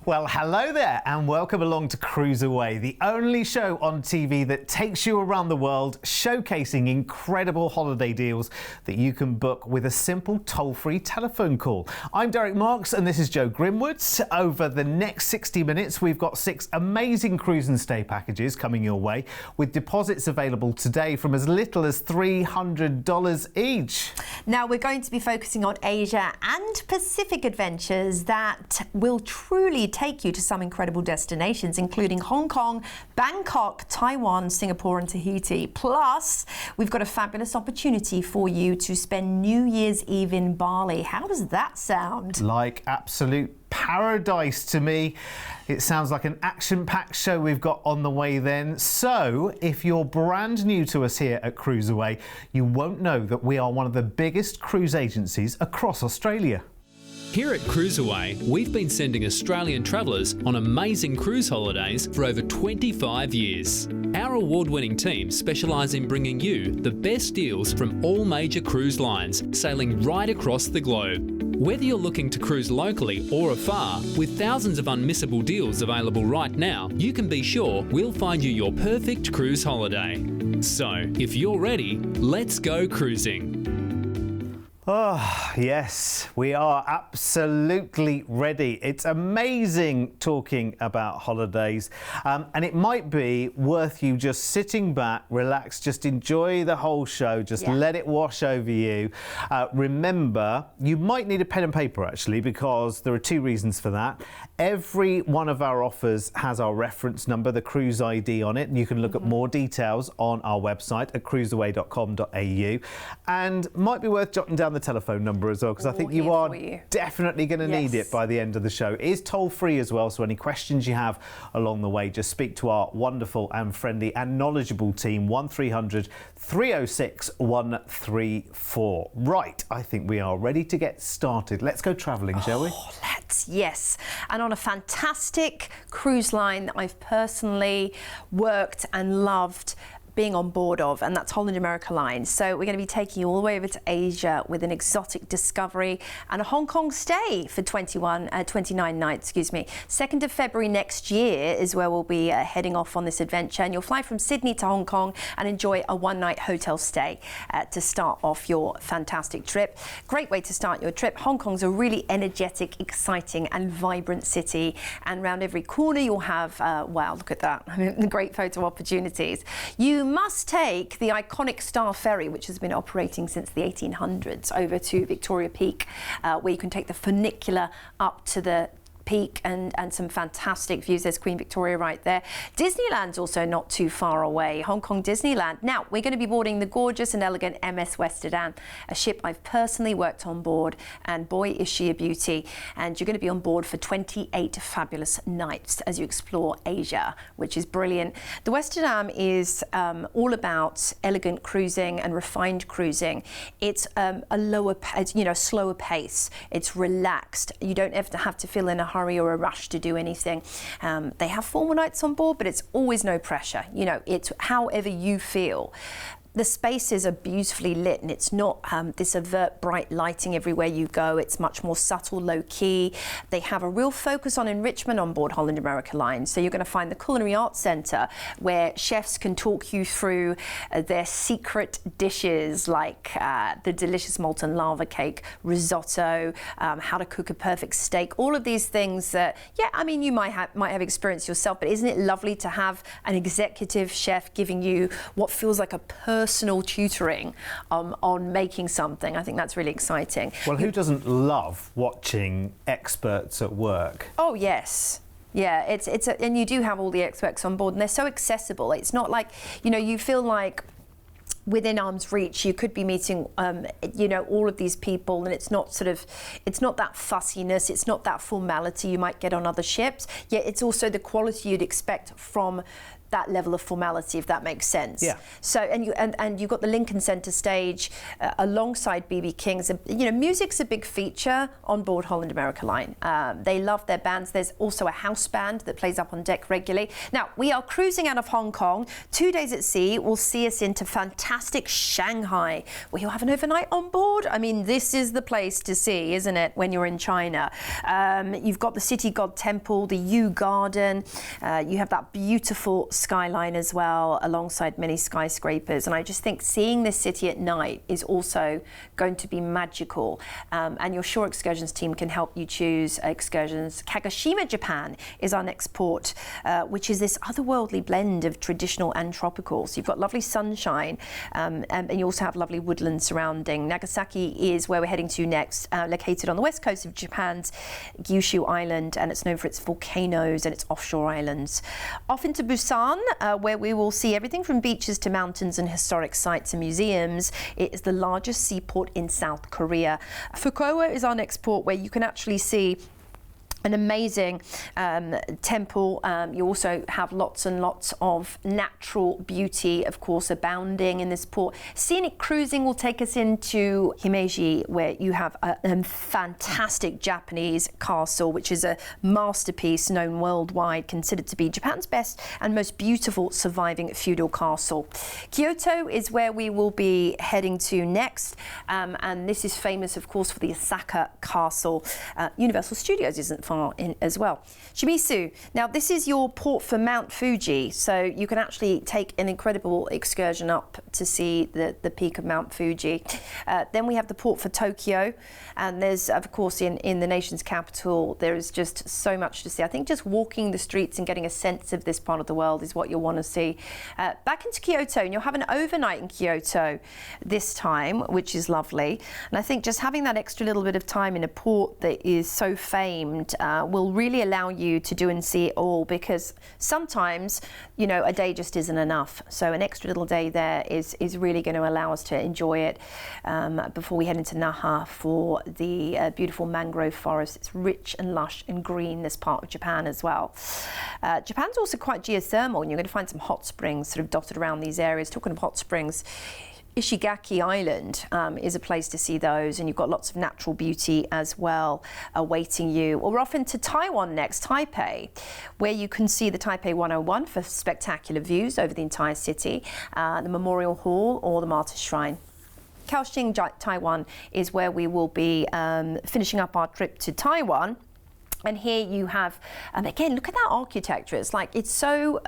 Well, hello there and welcome along to CruiseAway, the only show on TV that takes you around the world, showcasing incredible holiday deals that you can book with a simple toll-free telephone call. I'm Derek Marks and this is Joe Grimwood. Over the next 60 minutes, we've got 6 amazing cruise and stay packages coming your way, with deposits available today from as little as $300 each. Now, we're going to be focusing on Asia and Pacific adventures that will truly take you to some incredible destinations, including Hong Kong, Bangkok, Taiwan, Singapore and Tahiti. Plus, we've got a fabulous opportunity for you to spend New Year's Eve in Bali. How does that sound? Like absolute paradise to me. It sounds like an action-packed show we've got on the way then. So, if you're brand new to us here at CruiseAway, you won't know that we are one of the biggest cruise agencies across Australia. Here at CruiseAway, we've been sending Australian travellers on amazing cruise holidays for over 25 years. Our award-winning team specialise in bringing you the best deals from all major cruise lines, sailing right across the globe. Whether you're looking to cruise locally or afar, with thousands of unmissable deals available right now, you can be sure we'll find you your perfect cruise holiday. So, if you're ready, let's go cruising. Oh, yes, we are absolutely ready. It's amazing talking about holidays, and it might be worth you just sitting back, relax, just enjoy the whole show, just let it wash over you. Remember, you might need a pen and paper actually, because there are 2 reasons for that. Every one of our offers has our reference number, the cruise ID on it, and you can look at more details on our website at cruiseaway.com.au, and might be worth jotting down the telephone number as well, because I think you are definitely going to need it by the end of the show. It is toll free as well, so any questions you have along the way, just speak to our wonderful and friendly and knowledgeable team, 1300 306 134. Right, I think we are ready to get started. Let's go travelling, shall we? Let's, yes. And on a fantastic cruise line that I've personally worked and loved being on board of, and that's Holland America Line. So we're going to be taking you all the way over to Asia with an exotic discovery and a Hong Kong stay for 29 nights, 2nd of February next year is where we'll be heading off on this adventure, and you'll fly from Sydney to Hong Kong and enjoy a 1-night hotel stay to start off your fantastic trip. Great way to start your trip. Hong Kong's a really energetic, exciting and vibrant city, and around every corner you'll have, wow, look at that, great photo opportunities. You must take the iconic Star Ferry, which has been operating since the 1800s, over to Victoria Peak, where you can take the funicular up to the peak and some fantastic views. There's Queen Victoria right there. Disneyland's also not too far away, Hong Kong Disneyland. Now, we're going to be boarding the gorgeous and elegant MS Westerdam, a ship I've personally worked on board, and boy, is she a beauty. And you're going to be on board for 28 fabulous nights as you explore Asia, which is brilliant. The Westerdam is all about elegant cruising and refined cruising. It's a slower pace. It's relaxed. You don't ever have to feel in a hurry or a rush to do anything. They have formal nights on board, but it's always no pressure. It's however you feel. The spaces are beautifully lit, and it's not this overt bright lighting everywhere you go. It's much more subtle, low-key. They have a real focus on enrichment on board Holland America Line. So you're going to find the Culinary Arts Centre, where chefs can talk you through their secret dishes, like the delicious molten lava cake, risotto, how to cook a perfect steak, all of these things that, you might have experienced yourself, but isn't it lovely to have an executive chef giving you what feels like a personal tutoring on making something? I think that's really exciting. Well, who doesn't love watching experts at work? Oh, yes. Yeah, and you do have all the experts on board, and they're so accessible. It's not like, you feel like within arm's reach you could be meeting all of these people, and it's not that fussiness, it's not that formality you might get on other ships, yet it's also the quality you'd expect from that level of formality, if that makes sense. Yeah. So, and you've got the Lincoln Center stage alongside BB King's. You know, music's a big feature on board Holland America Line. They love their bands. There's also a house band that plays up on deck regularly. Now, we are cruising out of Hong Kong. 2 days at sea will see us into fantastic Shanghai, where you'll have an overnight on board. I mean, this is the place to see, isn't it, when you're in China? You've got the City God Temple, the Yew Garden. You have that beautiful skyline as well, alongside many skyscrapers. And I just think seeing this city at night is also going to be magical. And your shore excursions team can help you choose excursions. Kagoshima, Japan is our next port, which is this otherworldly blend of traditional and tropical. So you've got lovely sunshine, and you also have lovely woodland surrounding. Nagasaki is where we're heading to next, located on the west coast of Japan's Kyushu Island, and it's known for its volcanoes and its offshore islands. Off into Busan, where we will see everything from beaches to mountains and historic sites and museums. It is the largest seaport in South Korea. Fukuoka is our next port, where you can actually see an amazing temple. You also have lots and lots of natural beauty, of course, abounding in this port. Scenic cruising will take us into Himeji, where you have a fantastic Japanese castle, which is a masterpiece known worldwide, considered to be Japan's best and most beautiful surviving feudal castle. Kyoto is where we will be heading to next, and this is famous, of course, for the Osaka Castle. Universal Studios isn't far in as well. Shimizu, now this is your port for Mount Fuji, so you can actually take an incredible excursion up to see the peak of Mount Fuji. Then we have the port for Tokyo, and there's, of course, in the nation's capital, there is just so much to see. I think just walking the streets and getting a sense of this part of the world is what you'll want to see. Back into Kyoto, and you'll have an overnight in Kyoto this time, which is lovely. And I think just having that extra little bit of time in a port that is so famed will really allow you to do and see it all, because sometimes, you know, a day just isn't enough. So an extra little day there is really going to allow us to enjoy it before we head into Naha for the beautiful mangrove forest. It's rich and lush and green, this part of Japan as well. Japan's also quite geothermal, and you're going to find some hot springs sort of dotted around these areas. Talking of hot springs, Ishigaki Island is a place to see those, and you've got lots of natural beauty as well awaiting you. Well, we're off into Taiwan next, Taipei, where you can see the Taipei 101 for spectacular views over the entire city, the Memorial Hall or the Martyrs Shrine. Kaohsiung, Taiwan is where we will be finishing up our trip to Taiwan. And here you have, again, look at that architecture. It's like, it's so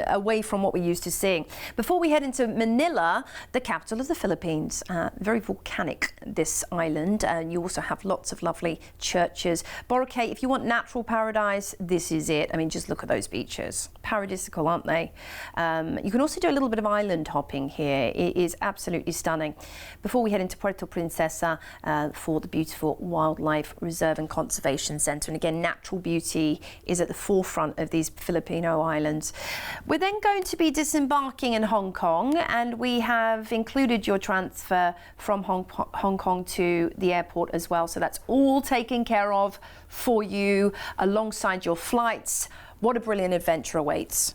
away from what we're used to seeing. Before we head into Manila, the capital of the Philippines, very volcanic, this island. You also have lots of lovely churches. Boracay, if you want natural paradise, this is it. I mean, just look at those beaches. Paradisical, aren't they? You can also do a little bit of island hopping here. It is absolutely stunning. Before we head into Puerto Princesa for the beautiful Wildlife Reserve and Conservation Centre. And again, natural beauty is at the forefront of these Filipino islands. We're then going to be disembarking in Hong Kong, and we have included your transfer from Hong Kong to the airport as well. So that's all taken care of for you alongside your flights. What a brilliant adventure awaits.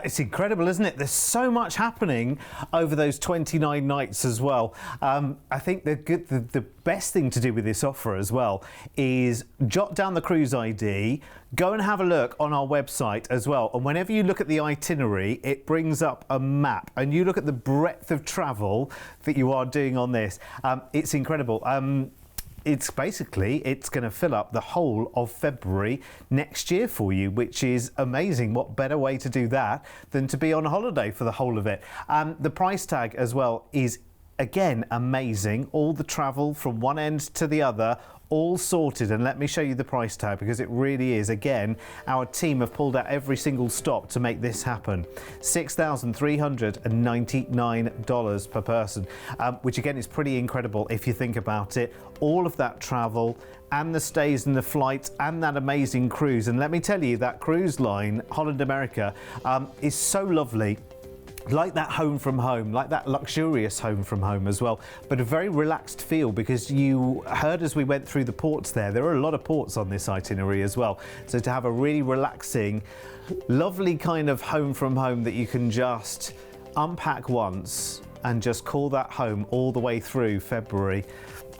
It's incredible, isn't it? There's so much happening over those 29 nights as well. I think the best thing to do with this offer as well is jot down the cruise ID, go and have a look on our website as well. And whenever you look at the itinerary, it brings up a map, and you look at the breadth of travel that you are doing on this. It's incredible. It's going to fill up the whole of February next year for you, which is amazing. What better way to do that than to be on holiday for the whole of it? The price tag as well is, again, amazing. All the travel from one end to the other, all sorted. And let me show you the price tag, because it really is. Again, our team have pulled out every single stop to make this happen. $6,399 per person, which again is pretty incredible if you think about it. All of that travel and the stays and the flights and that amazing cruise. And let me tell you, that cruise line, Holland America, is so lovely. like that home from home, like that luxurious home from home as well, but a very relaxed feel, because you heard as we went through the ports there are a lot of ports on this itinerary as well. So to have a really relaxing, lovely kind of home from home that you can just unpack once and just call that home all the way through February.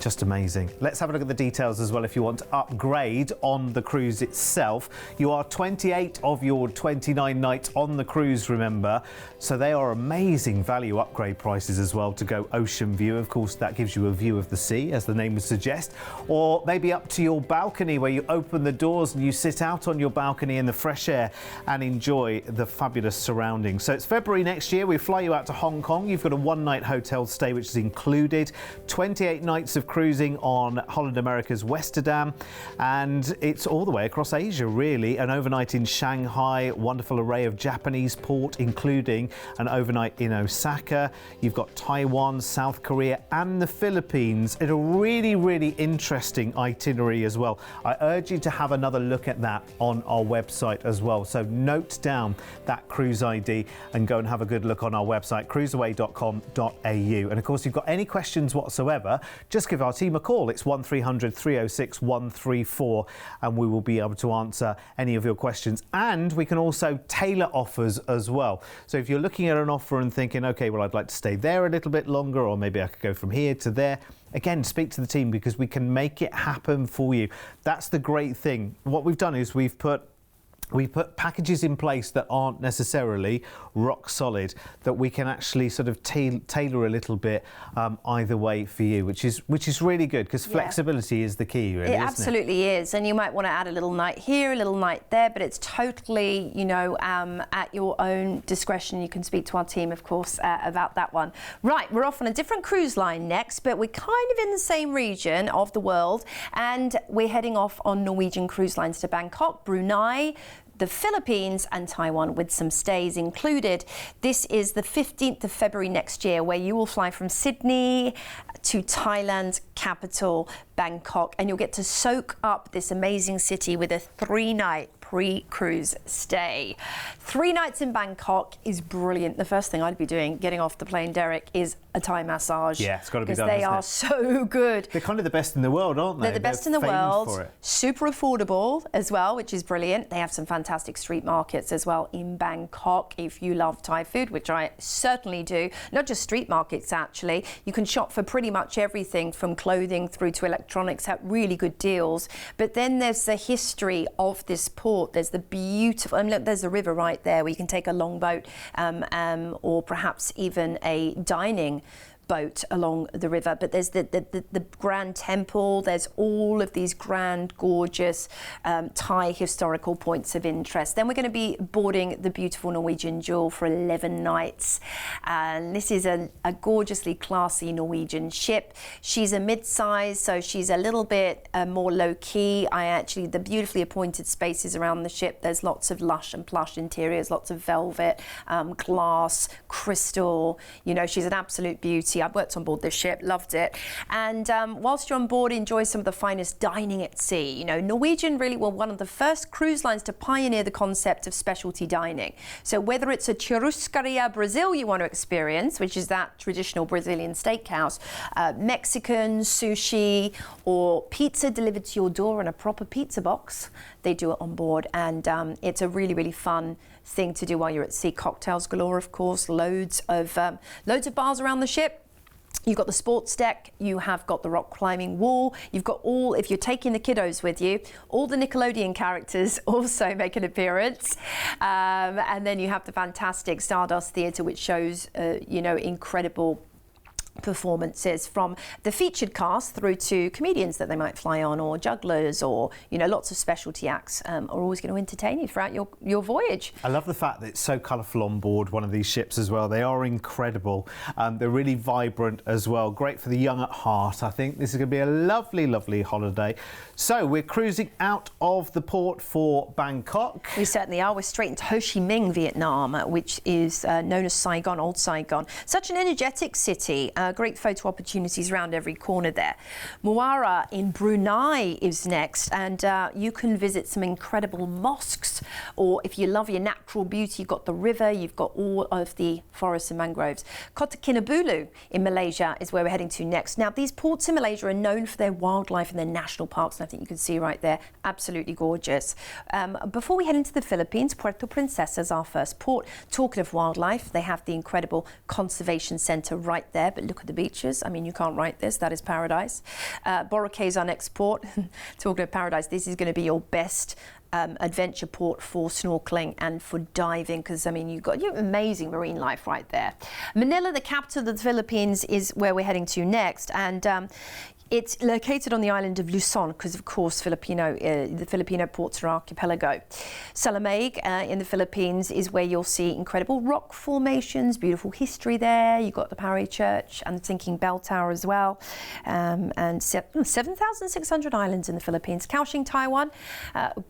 Just amazing. Let's have a look at the details as well if you want to upgrade on the cruise itself. You are 28 of your 29 nights on the cruise, remember. So they are amazing value upgrade prices as well to go ocean view. Of course, that gives you a view of the sea, as the name would suggest. Or maybe up to your balcony, where you open the doors and you sit out on your balcony in the fresh air and enjoy the fabulous surroundings. So it's February next year. We fly you out to Hong Kong. You've got a one-night hotel stay, which is included. 28 nights of cruising on Holland America's Westerdam, and it's all the way across Asia really. An overnight in Shanghai, wonderful array of Japanese port, including an overnight in Osaka. You've got Taiwan, South Korea and the Philippines. It's a really interesting itinerary as well. I urge you to have another look at that on our website as well. So note down that cruise ID and go and have a good look on our website, cruiseaway.com.au. And of course, if you've got any questions whatsoever, just give our team a call. It's 1300 306 134 and we will be able to answer any of your questions. And we can also tailor offers as well. So if you're looking at an offer and thinking, okay, well, I'd like to stay there a little bit longer, or maybe I could go from here to there, again, speak to the team, because we can make it happen for you. That's the great thing. What we've done is we've put packages in place that aren't necessarily rock solid, that we can actually sort of tailor a little bit either way for you, which is really good, because flexibility is the key, really, it isn't absolutely is. And you might want to add a little night here, a little night there, but it's totally, you know, at your own discretion. You can speak to our team, of course, about that one. Right, we're off on a different cruise line next, but we're kind of in the same region of the world, and we're heading off on Norwegian Cruise Lines to Bangkok, Brunei, the Philippines and Taiwan, with some stays included. This is the 15th of February next year, where you will fly from Sydney to Thailand's capital, Bangkok, and you'll get to soak up this amazing city with a 3-night pre-cruise stay. 3 nights in Bangkok is brilliant. The first thing I'd be doing getting off the plane, Derek, is a Thai massage. Yeah, it's got to be done. Because they are so good. They're kind of the best in the world, aren't they? They're the best in the world. Super affordable as well, which is brilliant. They have some fantastic street markets as well in Bangkok. If you love Thai food, which I certainly do, not just street markets actually, you can shop for pretty much everything from clothing through to electronics at really good deals. But then there's the history of this port. There's the beautiful, and look, there's a river right there where you can take a longboat or perhaps even a dining boat along the river. But there's the Grand Temple. There's all of these grand, gorgeous Thai historical points of interest. Then we're going to be boarding the beautiful Norwegian Jewel for 11 nights. And this is a gorgeously classy Norwegian ship. She's a mid-size, so she's a little bit more low-key. The beautifully appointed spaces around the ship, there's lots of lush and plush interiors, lots of velvet, glass, crystal. You know, she's an absolute beauty. I've worked on board this ship, loved it. And whilst you're on board, enjoy some of the finest dining at sea. You know, Norwegian really were one of the first cruise lines to pioneer the concept of specialty dining. So whether it's a churrascaria Brazil you want to experience, which is that traditional Brazilian steakhouse, Mexican sushi, or pizza delivered to your door in a proper pizza box, they do it on board. And it's a really fun thing to do while you're at sea. Cocktails galore, of course, loads of bars around the ship. You've got the sports deck, you have got the rock climbing wall, you've got all, if you're taking the kiddos with you, all the Nickelodeon characters also make an appearance. And then you have the fantastic Stardust Theatre, which shows, you know, incredible performances from the featured cast through to comedians that they might fly on, or jugglers, or, you know, lots of specialty acts are always going to entertain you throughout your voyage. I love the fact that it's so colourful on board one of these ships as well. They are incredible. They're really vibrant as well. Great for the young at heart. I think this is going to be a lovely holiday. So we're cruising out of the port for Bangkok. We certainly are. We're straight into Ho Chi Minh, Vietnam, which is known as Saigon, Old Saigon. Such an energetic city. Great photo opportunities around every corner there. Muara in Brunei is next, and you can visit some incredible mosques, or if you love your natural beauty, you've got the river, you've got all of the forests and mangroves. Kota Kinabalu in Malaysia is where we're heading to next. Now, these ports in Malaysia are known for their wildlife and their national parks, and I think you can see right there, absolutely gorgeous. Before we head into the Philippines, Puerto Princesa is our first port. Talking of wildlife, they have the incredible conservation centre right there, but look at the beaches. I mean, you can't write this, that is paradise. Boracay is our next port. Talking of paradise, this is going to be your best adventure port for snorkeling and for diving, because I mean you've got amazing marine life right there. Manila, the capital of the Philippines, is where we're heading to next, and it's located on the island of Luzon because, of course, the Filipino ports are archipelago. Salamayg in the Philippines is where you'll see incredible rock formations, beautiful history there. You've got the Parry Church and the Sinking Bell Tower as well. And 7,600 islands in the Philippines. Kaohsiung, Taiwan,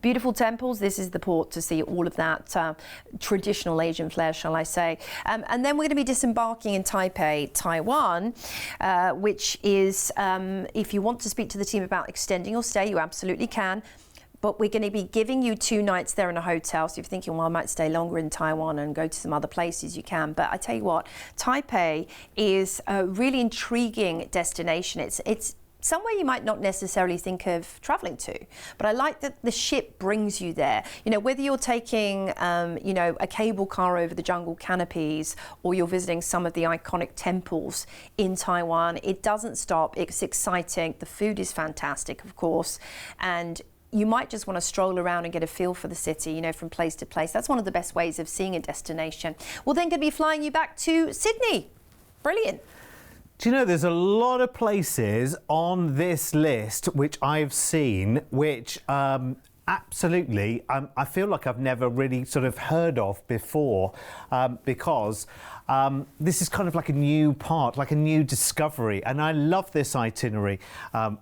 beautiful temples. This is the port to see all of that traditional Asian flair, shall I say. And then we're going to be disembarking in Taipei, Taiwan, which is... if you want to speak to the team about extending your stay, you absolutely can. But we're going to be giving you 2 nights there in a hotel. So if you're thinking, well, I might stay longer in Taiwan and go to some other places, you can. But I tell you what, Taipei is a really intriguing destination. It's somewhere you might not necessarily think of travelling to, but I like that the ship brings you there. You know, whether you're taking, a cable car over the jungle canopies, or you're visiting some of the iconic temples in Taiwan, it doesn't stop. It's exciting. The food is fantastic, of course, and you might just want to stroll around and get a feel for the city, you know, from place to place. That's one of the best ways of seeing a destination. We're then going to be flying you back to Sydney. Brilliant. Do you know, there's a lot of places on this list which I've seen which absolutely I feel like I've never really sort of heard of before, because this is kind of like a new part, like a new discovery, and I love this itinerary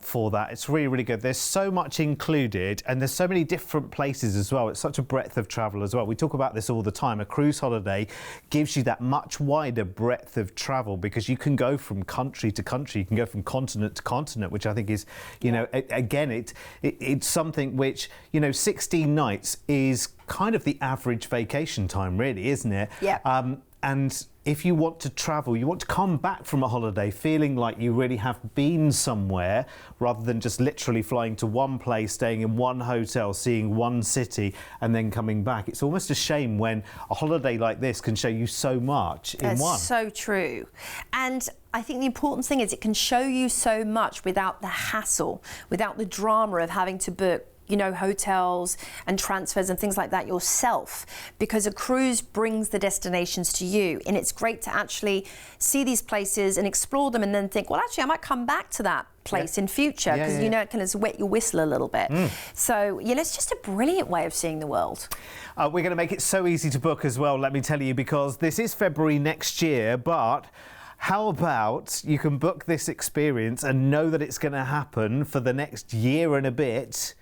for that. It's really, really good. There's so much included, and there's so many different places as well. It's such a breadth of travel as well. We talk about this all the time. A cruise holiday gives you that much wider breadth of travel, because you can go from country to country, you can go from continent to continent, which I think is, you know, again, it's something which, you know, 16 nights is kind of the average vacation time, really, isn't it? Yeah. And if you want to travel, you want to come back from a holiday feeling like you really have been somewhere, rather than just literally flying to one place, staying in one hotel, seeing one city, and then coming back. It's almost a shame when a holiday like this can show you so much in one. That's so true. And I think the important thing is it can show you so much without the hassle, without the drama of having to book, you know, hotels and transfers and things like that yourself, because a cruise brings the destinations to you, and it's great to actually see these places and explore them and then think, well, actually I might come back to that place in future, because you know it can just wet your whistle a little bit. So you know, it's just a brilliant way of seeing the world. We're going to make it so easy to book as well, let me tell you, because this is February next year, but how about you can book this experience and know that it's going to happen for the next year and a bit,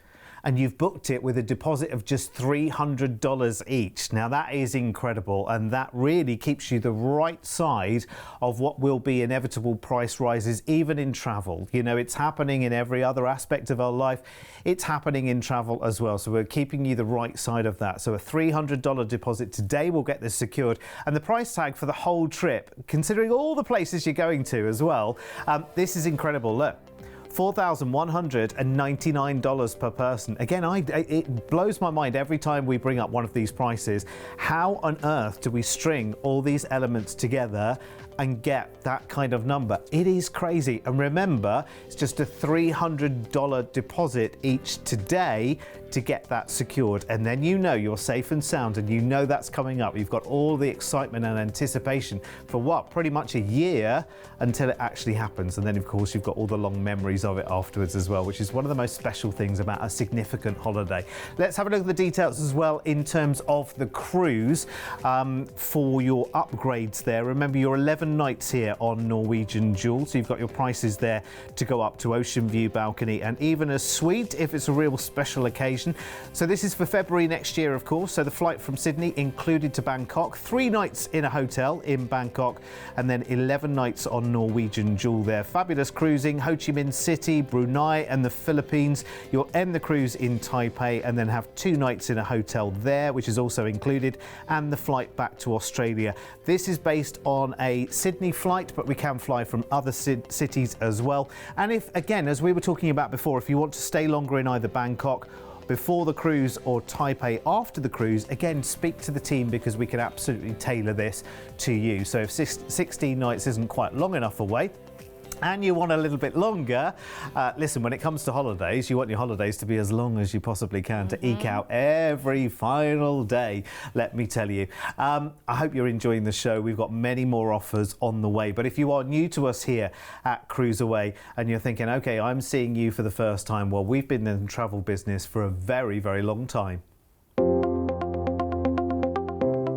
and you've booked it with a deposit of just $300 each. Now that is incredible, and that really keeps you the right side of what will be inevitable price rises, even in travel. You know, it's happening in every other aspect of our life. It's happening in travel as well. So we're keeping you the right side of that. So a $300 deposit today will get this secured, and the price tag for the whole trip, considering all the places you're going to as well, this is incredible. Look. $4,199 per person. Again, it blows my mind every time we bring up one of these prices. How on earth do we string all these elements together and get that kind of number? It is crazy. And remember, it's just a $300 deposit each today to get that secured, and then you know you're safe and sound, and you know that's coming up. You've got all the excitement and anticipation for what, pretty much a year until it actually happens, and then of course you've got all the long memories of it afterwards as well, which is one of the most special things about a significant holiday. Let's have a look at the details as well in terms of the cruise for your upgrades there. Remember, you're 11 nights here on Norwegian Jewel, so you've got your prices there to go up to ocean view balcony, and even a suite if it's a real special occasion destination. So this is for February next year, of course. So the flight from Sydney included to Bangkok, 3 nights in a hotel in Bangkok, and then 11 nights on Norwegian Jewel there. Fabulous cruising, Ho Chi Minh City, Brunei and the Philippines. You'll end the cruise in Taipei and then have 2 nights in a hotel there, which is also included, and the flight back to Australia. This is based on a Sydney flight, but we can fly from other cities as well. And if, again, as we were talking about before, if you want to stay longer in either Bangkok before the cruise or Taipei after the cruise, again, speak to the team because we can absolutely tailor this to you. So if 16 nights isn't quite long enough away, and you want a little bit longer, listen, when it comes to holidays, you want your holidays to be as long as you possibly can to eke out every final day, let me tell you. I hope you're enjoying the show. We've got many more offers on the way. But if you are new to us here at CruiseAway and you're thinking, OK, I'm seeing you for the first time, well, we've been in the travel business for a very, very long time.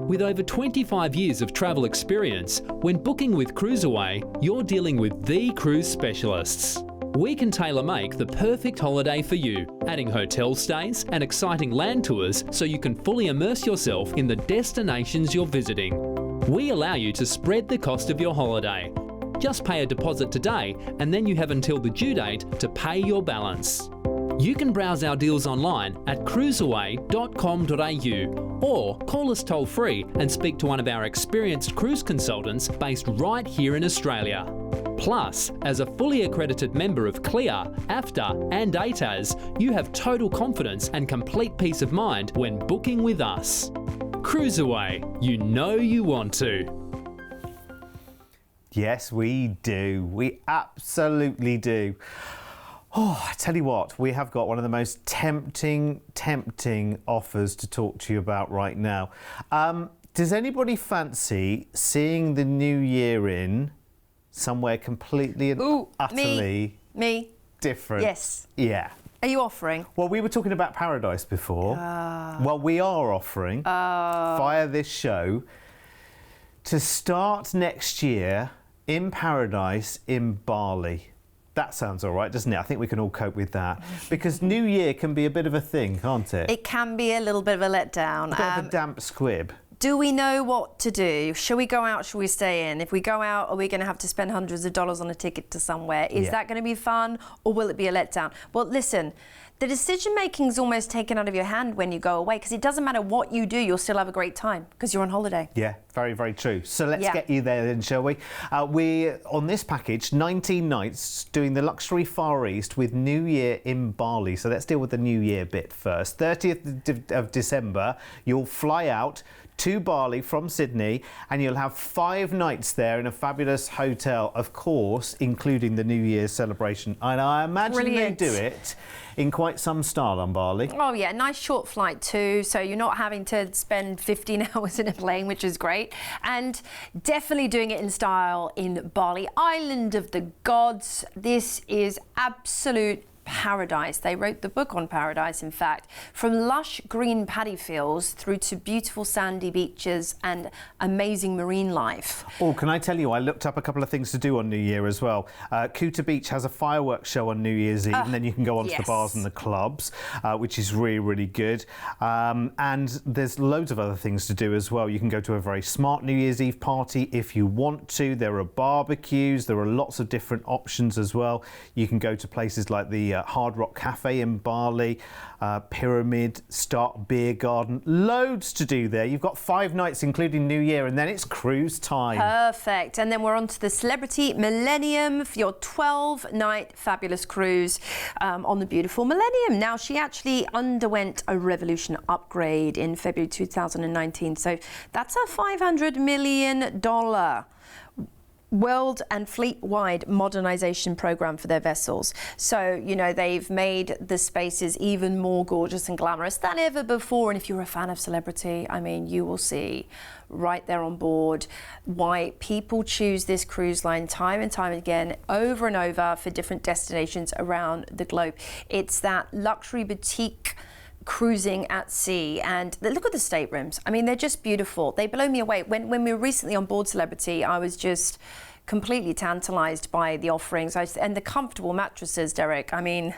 With over 25 years of travel experience, when booking with CruiseAway, you're dealing with the cruise specialists. We can tailor-make the perfect holiday for you, adding hotel stays and exciting land tours so you can fully immerse yourself in the destinations you're visiting. We allow you to spread the cost of your holiday. Just pay a deposit today and then you have until the due date to pay your balance. You can browse our deals online at cruiseaway.com.au or call us toll free and speak to one of our experienced cruise consultants based right here in Australia. Plus, as a fully accredited member of CLIA, AFTA and ATAS, you have total confidence and complete peace of mind when booking with us. CruiseAway, you know you want to. Yes, we do. We absolutely do. Oh, I tell you what, we have got one of the most tempting offers to talk to you about right now. Does anybody fancy seeing the new year in somewhere completely and utterly me different? Yes. Yeah. Are you offering? Well, we were talking about paradise before. Well, we are offering via this show to start next year in paradise in Bali. That sounds all right, doesn't it? I think we can all cope with that. Because New Year can be a bit of a thing, can't it? It can be a little bit of a letdown. A bit of a damp squib. Do we know what to do? Shall we go out? Shall we stay in? If we go out, are we going to have to spend hundreds of dollars on a ticket to somewhere? Is that going to be fun, or will it be a letdown? Well, listen, the decision-making is almost taken out of your hand when you go away, because it doesn't matter what you do, you'll still have a great time because you're on holiday. Yeah, very, very true. So let's get you there then, shall we? We're on this package, 19 nights, doing the luxury Far East with New Year in Bali. So let's deal with the New Year bit first. 30th of December, you'll fly out to Bali from Sydney and you'll have 5 nights there in a fabulous hotel, of course, including the New Year's celebration. And I imagine they do it in quite some style on Bali. Oh yeah, nice short flight too, so you're not having to spend 15 hours in a plane, which is great. And definitely doing it in style in Bali, island of the gods. This is absolute paradise. They wrote the book on paradise, in fact, from lush green paddy fields through to beautiful sandy beaches and amazing marine life. Oh, can I tell you, I looked up a couple of things to do on New Year as well. Kuta Beach has a fireworks show on New Year's Eve, and then you can go onto the bars and the clubs, which is really, really good. And there's loads of other things to do as well. You can go to a very smart New Year's Eve party if you want to. There are barbecues. There are lots of different options as well. You can go to places like the Hard Rock Cafe in Bali, Pyramid, Start Beer Garden. Loads to do there. You've got 5 nights, including New Year, and then it's cruise time. Perfect. And then we're on to the Celebrity Millennium for your 12-night fabulous cruise on the beautiful Millennium. Now, she actually underwent a Revolution upgrade in February 2019, so that's a $500 million world and fleet-wide modernisation programme for their vessels. So, you know, they've made the spaces even more gorgeous and glamorous than ever before. And if you're a fan of Celebrity, I mean, you will see right there on board why people choose this cruise line time and time again, over and over, for different destinations around the globe. It's that luxury boutique cruising at sea, and look at the staterooms. I mean, they're just beautiful. They blow me away. When we were recently on board Celebrity, I was just completely tantalised by the offerings and the comfortable mattresses, Derek. I mean,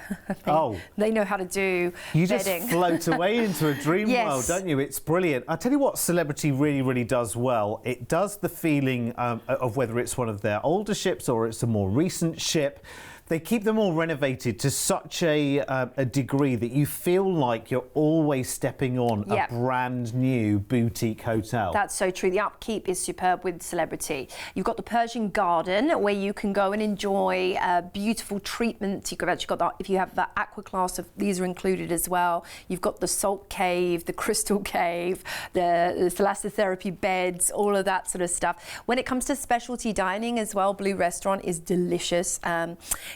they know how to do you bedding. Just float away into a dream world, don't you? It's brilliant. I'll tell you what Celebrity really, really does well. It does the feeling of whether it's one of their older ships or it's a more recent ship. They keep them all renovated to such a degree that you feel like you're always stepping on a brand new boutique hotel. That's so true. The upkeep is superb with Celebrity. You've got the Persian Garden where you can go and enjoy beautiful treatment. You've actually got that, if you have the aqua class, these are included as well. You've got the salt cave, the crystal cave, the thalassotherapy beds, all of that sort of stuff. When it comes to specialty dining as well, Blue Restaurant is delicious.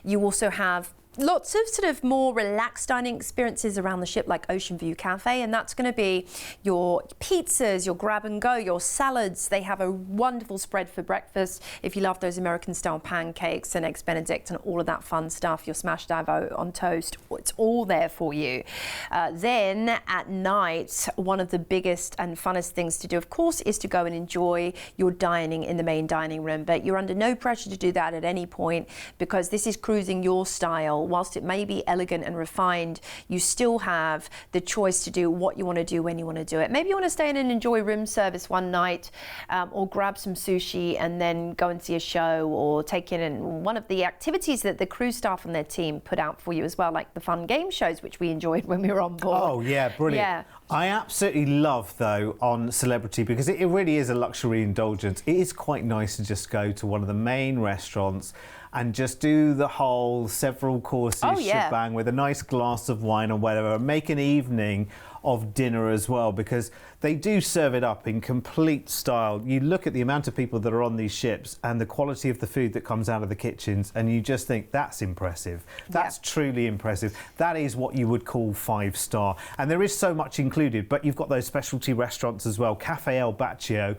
You also have lots of sort of more relaxed dining experiences around the ship, like Ocean View Cafe, and that's going to be your pizzas, your grab and go, your salads. They have a wonderful spread for breakfast if you love those American style pancakes and eggs Benedict and all of that fun stuff, your smashed avo on toast. It's all there for you. Then at night, one of the biggest and funnest things to do, of course, is to go and enjoy your dining in the main dining room, but you're under no pressure to do that at any point because this is cruising your style. Whilst it may be elegant and refined, you still have the choice to do what you want to do when you want to do it. Maybe you want to stay in and enjoy room service one night, or grab some sushi and then go and see a show, or take in one of the activities that the cruise staff and their team put out for you as well, like the fun game shows, which we enjoyed when we were on board. Oh yeah, brilliant. Yeah. I absolutely love, though, on Celebrity, because it really is a luxury indulgence. It is quite nice to just go to one of the main restaurants and just do the whole several courses shebang with a nice glass of wine or whatever, make an evening of dinner as well, because they do serve it up in complete style. You look at the amount of people that are on these ships and the quality of the food that comes out of the kitchens, and you just think that's impressive. That's truly impressive. That is what you would call 5-star. And there is so much included, but you've got those specialty restaurants as well. Cafe El Baccio.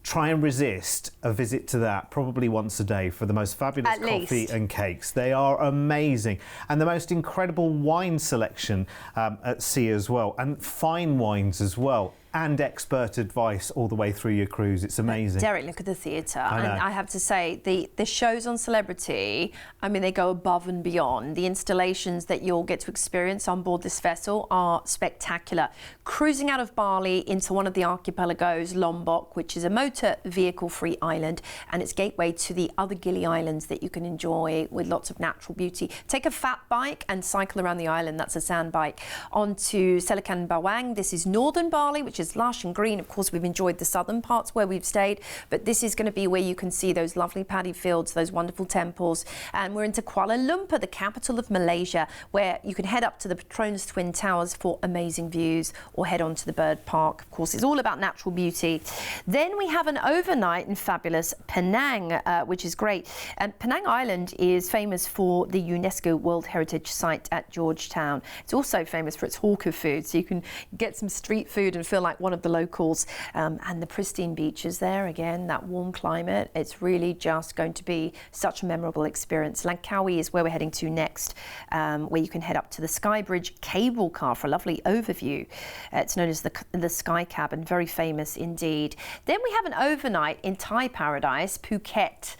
Try and resist a visit to that probably once a day for the most fabulous coffee and cakes. They are amazing. And the most incredible wine selection at sea as well, and fine wines as well, and expert advice all the way through your cruise. It's amazing. Derek, look at the theatre. And I have to say, the shows on Celebrity, I mean, they go above and beyond. The installations that you'll get to experience on board this vessel are spectacular. Cruising out of Bali into one of the archipelagos, Lombok, which is a motor vehicle-free island, and it's gateway to the other Gili Islands that you can enjoy with lots of natural beauty. Take a fat bike and cycle around the island. That's a sand bike. Onto Selikan Bawang. This is northern Bali, which is lush and green. Of course, we've enjoyed the southern parts where we've stayed, but this is going to be where you can see those lovely paddy fields, those wonderful temples. And we're into Kuala Lumpur, the capital of Malaysia, where you can head up to the Petronas Twin Towers for amazing views, or head on to the bird park. Of course, it's all about natural beauty. Then we have an overnight in fabulous Penang, which is great. And Penang Island is famous for the UNESCO World Heritage Site at Georgetown. It's also famous for its hawker food, so you can get some street food and feel like one of the locals, and the pristine beaches there, again, that warm climate. It's really just going to be such a memorable experience. Langkawi is where we're heading to next, where you can head up to the Skybridge cable car for a lovely overview. It's known as the Sky Cabin, very famous indeed. Then we have an overnight in Thai paradise, Phuket,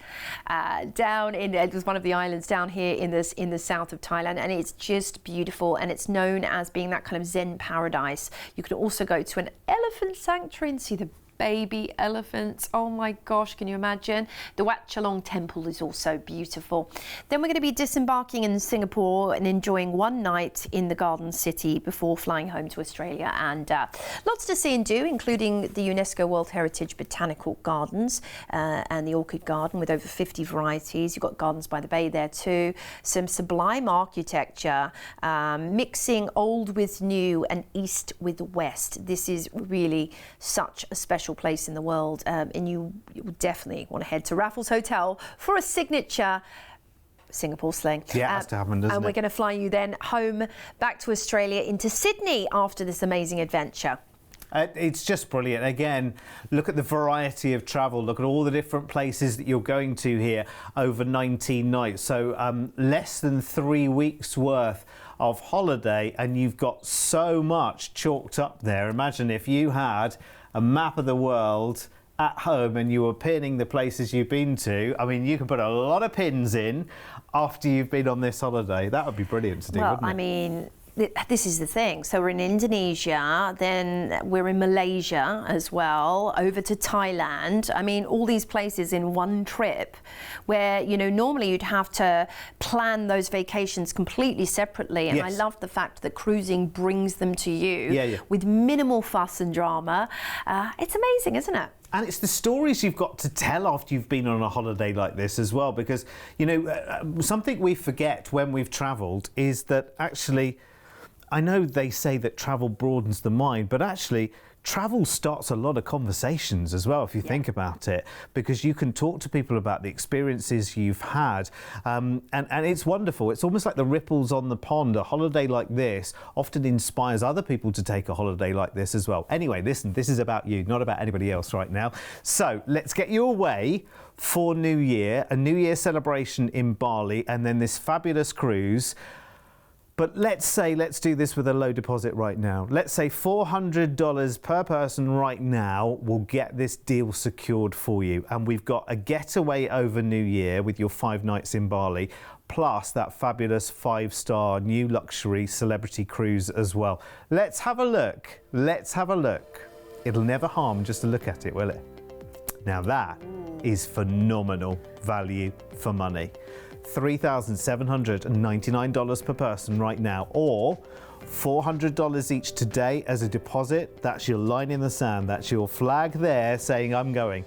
down in, it was one of the islands down here in the south of Thailand, and it's just beautiful, and it's known as being that kind of Zen paradise. You can also go to an elephant sanctuary and see the baby elephants. Oh my gosh, can you imagine? The Wat Chalong Temple is also beautiful. Then we're going to be disembarking in Singapore and enjoying one night in the Garden City before flying home to Australia, and lots to see and do, including the UNESCO World Heritage Botanical Gardens and the Orchid Garden with over 50 varieties. You've got Gardens by the Bay there too. Some sublime architecture, mixing old with new and east with west. This is really such a special place in the world, and you definitely want to head to Raffles Hotel for a signature Singapore sling. Yeah, it has to happen, doesn't it? And we're going to fly you then home back to Australia into Sydney after this amazing adventure. It's just brilliant. Again, look at the variety of travel. Look at all the different places that you're going to here over 19 nights. So less than 3 weeks worth of holiday, and you've got so much chalked up there. Imagine if you had a map of the world at home and you were pinning the places you've been to, I mean, you can put a lot of pins in after you've been on this holiday. That would be brilliant to do, wouldn't it? I mean, this is the thing. So we're in Indonesia, then we're in Malaysia as well, over to Thailand. I mean, all these places in one trip where, you know, normally you'd have to plan those vacations completely separately. And I love the fact that cruising brings them to you with minimal fuss and drama. It's amazing, isn't it? And it's the stories you've got to tell after you've been on a holiday like this as well, because, you know, something we forget when we've travelled is that actually, I know they say that travel broadens the mind, but actually travel starts a lot of conversations as well, if you think about it, because you can talk to people about the experiences you've had. And it's wonderful. It's almost like the ripples on the pond. A holiday like this often inspires other people to take a holiday like this as well. Anyway, listen, this is about you, not about anybody else right now. So let's get you away for New Year, a New Year celebration in Bali, and then this fabulous cruise. But let's do this with a low deposit right now. Let's say $400 per person right now will get this deal secured for you. And we've got a getaway over New Year with your 5 nights in Bali, plus that fabulous 5-star new luxury celebrity cruise as well. Let's have a look. Let's have a look. It'll never harm just to look at it, will it? Now that is phenomenal value for money. $3,799 per person right now, or $400 each today as a deposit. That's your line in the sand. That's your flag there saying I'm going.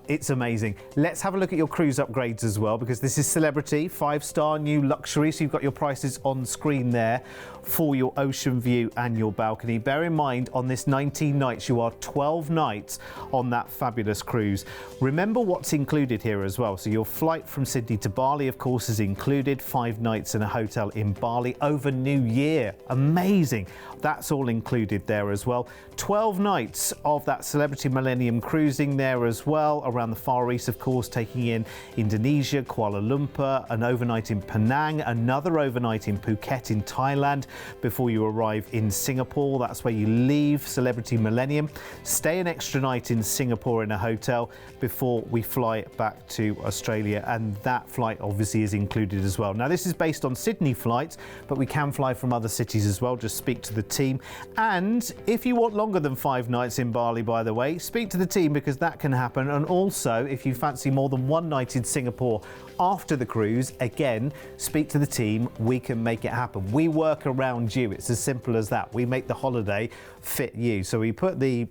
It's amazing. Let's have a look at your cruise upgrades as well, because this is celebrity 5-star new luxury. So you've got your prices on screen there for your ocean view and your balcony. Bear in mind, on this 19 nights, you are 12 nights on that fabulous cruise. Remember what's included here as well. So your flight from Sydney to Bali, of course, is included. 5 nights in a hotel in Bali over New Year. Amazing. That's all included there as well. 12 nights of that Celebrity Millennium cruising there as well, around the Far East, of course, taking in Indonesia, Kuala Lumpur, an overnight in Penang, another overnight in Phuket in Thailand before you arrive in Singapore. That's where you leave Celebrity Millennium. Stay an extra night in Singapore in a hotel before we fly back to Australia, and that flight obviously is included as well. Now, this is based on Sydney flights, but we can fly from other cities as well. Just speak to the team. And if you want longer than 5 nights in Bali, by the way, speak to the team, because that can happen. And also, if you fancy more than 1 night in Singapore after the cruise, again, speak to the team. We can make it happen. We work around you. It's as simple as that. We make the holiday fit you. So we put the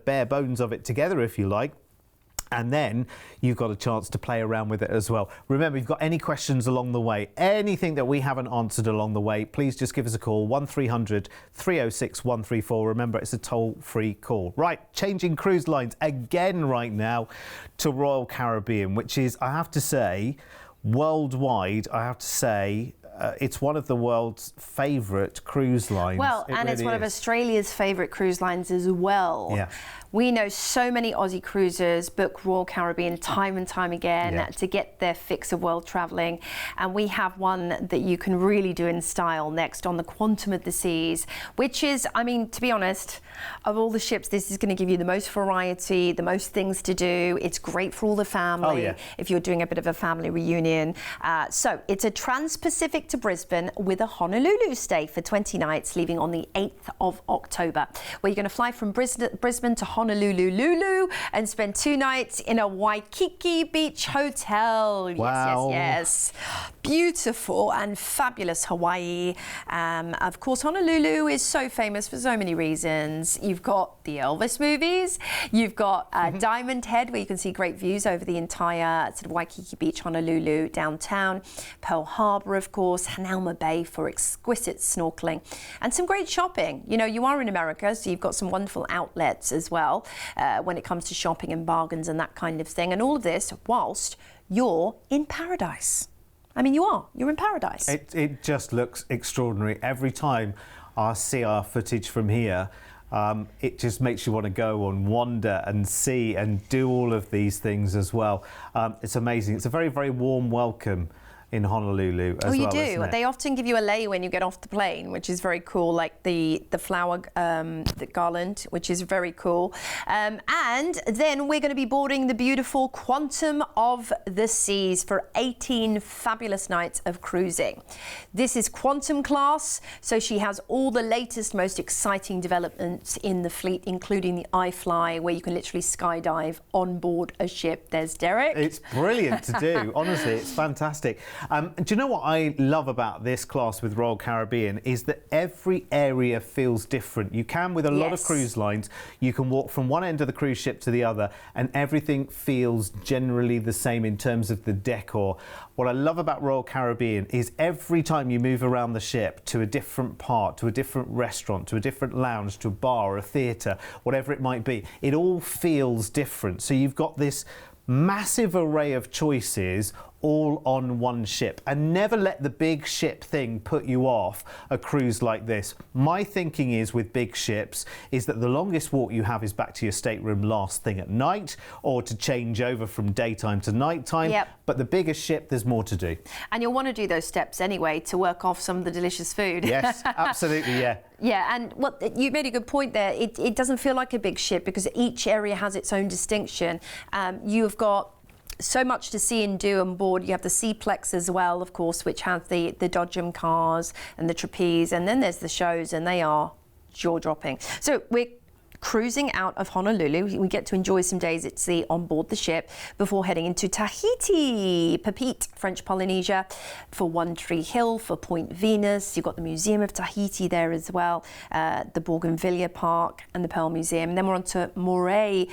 bare bones of it together, if you like. And then you've got a chance to play around with it as well. Remember, if you've got any questions along the way, anything that we haven't answered along the way, please just give us a call, 1300 306 134. Remember, it's a toll-free call. Right, changing cruise lines again right now to Royal Caribbean, which is, I have to say, worldwide, it's one of the world's favourite cruise lines. Well, it's one of Australia's favourite cruise lines as well. Yeah. We know so many Aussie cruisers book Royal Caribbean time and time again to get their fix of world travelling. And we have one that you can really do in style next on the Quantum of the Seas, which is, I mean, to be honest, of all the ships, this is going to give you the most variety, the most things to do. It's great for all the family if you're doing a bit of a family reunion. So it's a Trans-Pacific to Brisbane with a Honolulu stay for 20 nights, leaving on the 8th of October, where you're going to fly from Brisbane to Honolulu and spend 2 nights in a Waikiki Beach hotel. Wow. Yes. Beautiful and fabulous Hawaii. Of course, Honolulu is so famous for so many reasons. You've got the Elvis movies. You've got Diamond Head, where you can see great views over the entire sort of Waikiki Beach, Honolulu, downtown. Pearl Harbor, of course. Hanauma Bay for exquisite snorkeling. And some great shopping. You know, you are in America, so you've got some wonderful outlets as well when it comes to shopping and bargains and that kind of thing. And all of this whilst you're in paradise. I mean, you're in paradise. It just looks extraordinary. Every time I see our footage from here, it just makes you want to go and wander and see and do all of these things as well. It's amazing. It's a very, very warm welcome in Honolulu as Oh, you well, do. isn't it? They often give you a lei when you get off the plane, which is very cool, like the flower the garland, which is very cool. And then we're going to be boarding the beautiful Quantum of the Seas for 18 fabulous nights of cruising. This is Quantum class, so she has all the latest, most exciting developments in the fleet, including the iFly, where you can literally skydive on board a ship. There's Derek. It's brilliant to do. Honestly, it's fantastic. Do you know what I love about this class with Royal Caribbean is that every area feels different. You can, with a lot of cruise lines, you can walk from one end of the cruise ship to the other and everything feels generally the same in terms of the decor. What I love about Royal Caribbean is every time you move around the ship to a different part, to a different restaurant, to a different lounge, to a bar or a theatre, whatever it might be, it all feels different. So you've got this massive array of choices all on one ship, and never let the big ship thing put you off a cruise like this. My thinking is with big ships is that the longest walk you have is back to your stateroom last thing at night, or to change over from daytime to nighttime. Yep. But the bigger ship, there's more to do. And you'll want to do those steps anyway to work off some of the delicious food. Yes, absolutely, yeah. Yeah, and what you made a good point there. It doesn't feel like a big ship because each area has its own distinction. You've got so much to see and do on board. You have the Seaplex as well, of course, which has the Dodgem cars and the trapeze, and then there's the shows, and they are jaw-dropping. So we're cruising out of Honolulu. We get to enjoy some days at sea on board the ship before heading into Tahiti, Papeete, French Polynesia, for One Tree Hill, for Point Venus. You've got the Museum of Tahiti there as well, the Bougainvillea Park and the Pearl Museum. And then we're on to Moray,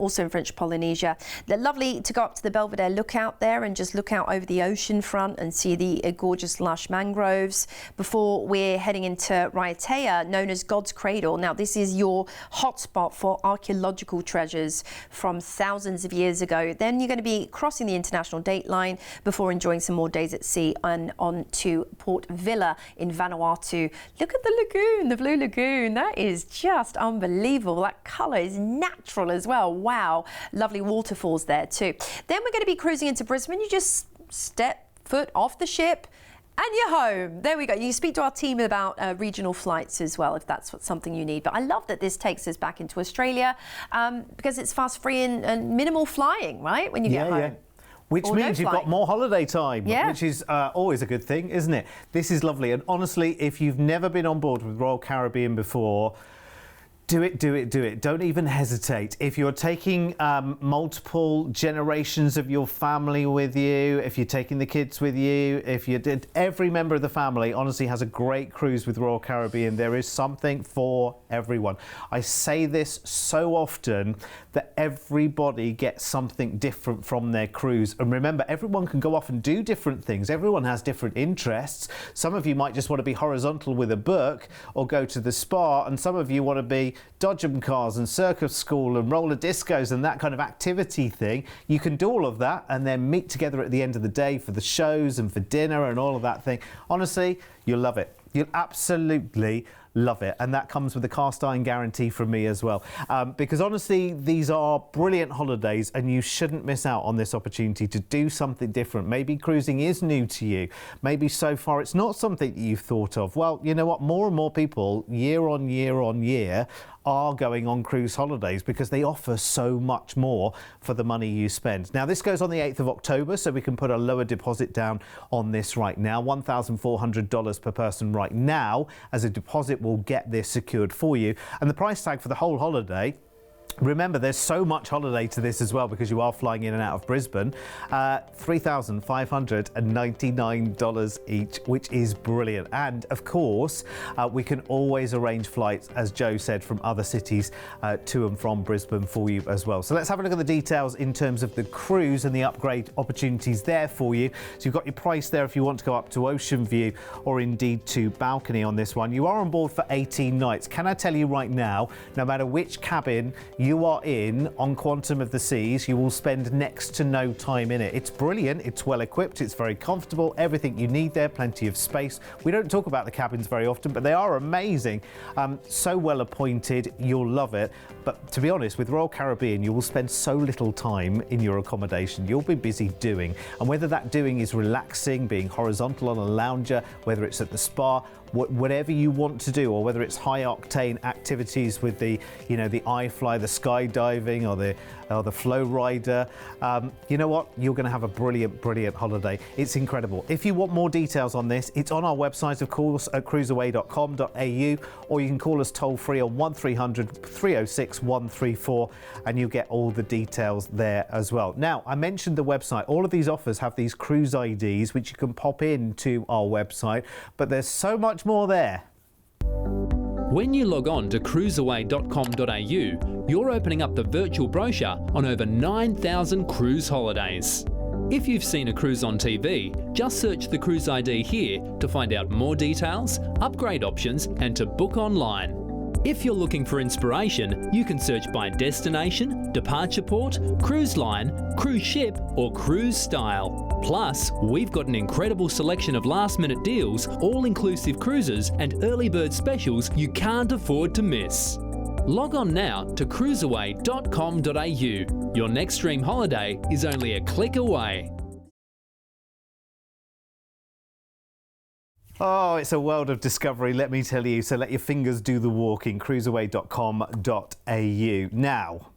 also in French Polynesia. They're lovely to go up to the Belvedere Lookout there and just look out over the ocean front and see the gorgeous lush mangroves before we're heading into Raiatea, known as God's Cradle. Now, this is your hotspot for archaeological treasures from thousands of years ago. Then you're going to be crossing the international date line before enjoying some more days at sea and on to Port Vila in Vanuatu. Look at the lagoon, the blue lagoon. That is just unbelievable. That colour is natural as well. Wow. Lovely waterfalls there too. Then we're going to be cruising into Brisbane. You just step foot off the ship and you're home. There we go. You speak to our team about regional flights as well, if that's something you need. But I love that this takes us back into Australia because it's fast, free and minimal flying, right, when you get home. Yeah. Which means you've got more holiday time, which is always a good thing, isn't it? This is lovely. And honestly, if you've never been on board with Royal Caribbean before, do it, do it, do it. Don't even hesitate. If you're taking multiple generations of your family with you, if you're taking the kids with you, if you did, every member of the family honestly has a great cruise with Royal Caribbean. There is something for everyone. I say this so often that everybody gets something different from their cruise. And remember, everyone can go off and do different things. Everyone has different interests. Some of you might just want to be horizontal with a book or go to the spa, and some of you want to be Dodgem cars and circus school and roller discos and that kind of activity thing. You can do all of that and then meet together at the end of the day for the shows and for dinner and all of that thing. Honestly, you'll love it. You'll absolutely love it, and that comes with a cast iron guarantee from me as well, because honestly these are brilliant holidays and you shouldn't miss out on this opportunity to do something different. Maybe cruising is new to you, maybe so far it's not something that you've thought of. Well, you know what, more and more people year on year on year are going on cruise holidays because they offer so much more for the money you spend. Now, this goes on the 8th of October, so we can put a lower deposit down on this right now. $1,400 per person right now as a deposit will get this secured for you. And the price tag for the whole holiday, remember, there's so much holiday to this as well because you are flying in and out of Brisbane. $3,599 each, which is brilliant. And of course, we can always arrange flights, as Joe said, from other cities to and from Brisbane for you as well. So let's have a look at the details in terms of the cruise and the upgrade opportunities there for you. So you've got your price there if you want to go up to Ocean View or indeed to Balcony on this one. You are on board for 18 nights. Can I tell you right now, no matter which cabin you are in on Quantum of the Seas. You will spend next to no time in it. It's brilliant, it's well equipped, it's very comfortable, everything you need there, plenty of space. We don't talk about the cabins very often, but they are amazing. So well appointed, you'll love it. But to be honest, with Royal Caribbean, you will spend so little time in your accommodation. You'll be busy doing. And whether that doing is relaxing, being horizontal on a lounger, whether it's at the spa, whatever you want to do, or whether it's high octane activities with the, the iFly, the skydiving, or the flow rider, you know what? You're going to have a brilliant holiday. It's incredible. If you want more details on this, it's on our website, of course, at cruiseaway.com.au, or you can call us toll free on 1300 306 134, and you get all the details there as well. Now, I mentioned the website. All of these offers have these cruise IDs, which you can pop into our website, but there's so much more there. When you log on to cruiseaway.com.au, you're opening up the virtual brochure on over 9,000 cruise holidays. If you've seen a cruise on TV, just search the cruise ID here to find out more details, upgrade options, and to book online. If you're looking for inspiration, you can search by destination, departure port, cruise line, cruise ship, or cruise style. Plus, we've got an incredible selection of last-minute deals, all-inclusive cruises, and early bird specials you can't afford to miss. Log on now to cruiseaway.com.au. Your next dream holiday is only a click away. Oh, it's a world of discovery, let me tell you. So let your fingers do the walking. cruiseaway.com.au. Now,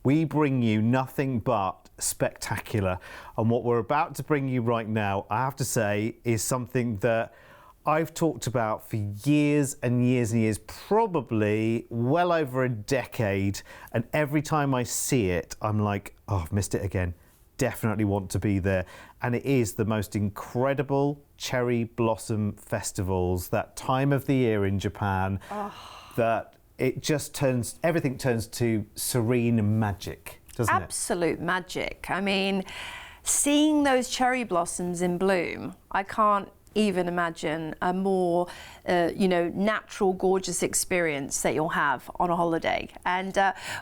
we bring you nothing but spectacular. And what we're about to bring you right now, I have to say, is something that I've talked about for years and years and years, probably well over a decade. And every time I see it, I'm like, oh, I've missed it again. Definitely want to be there. And it is the most incredible cherry blossom festivals, that time of the year in Japan, that it just everything turns to serene magic, doesn't it? Absolute magic. I mean, seeing those cherry blossoms in bloom, I can't even imagine a more natural, gorgeous experience that you'll have on a holiday. And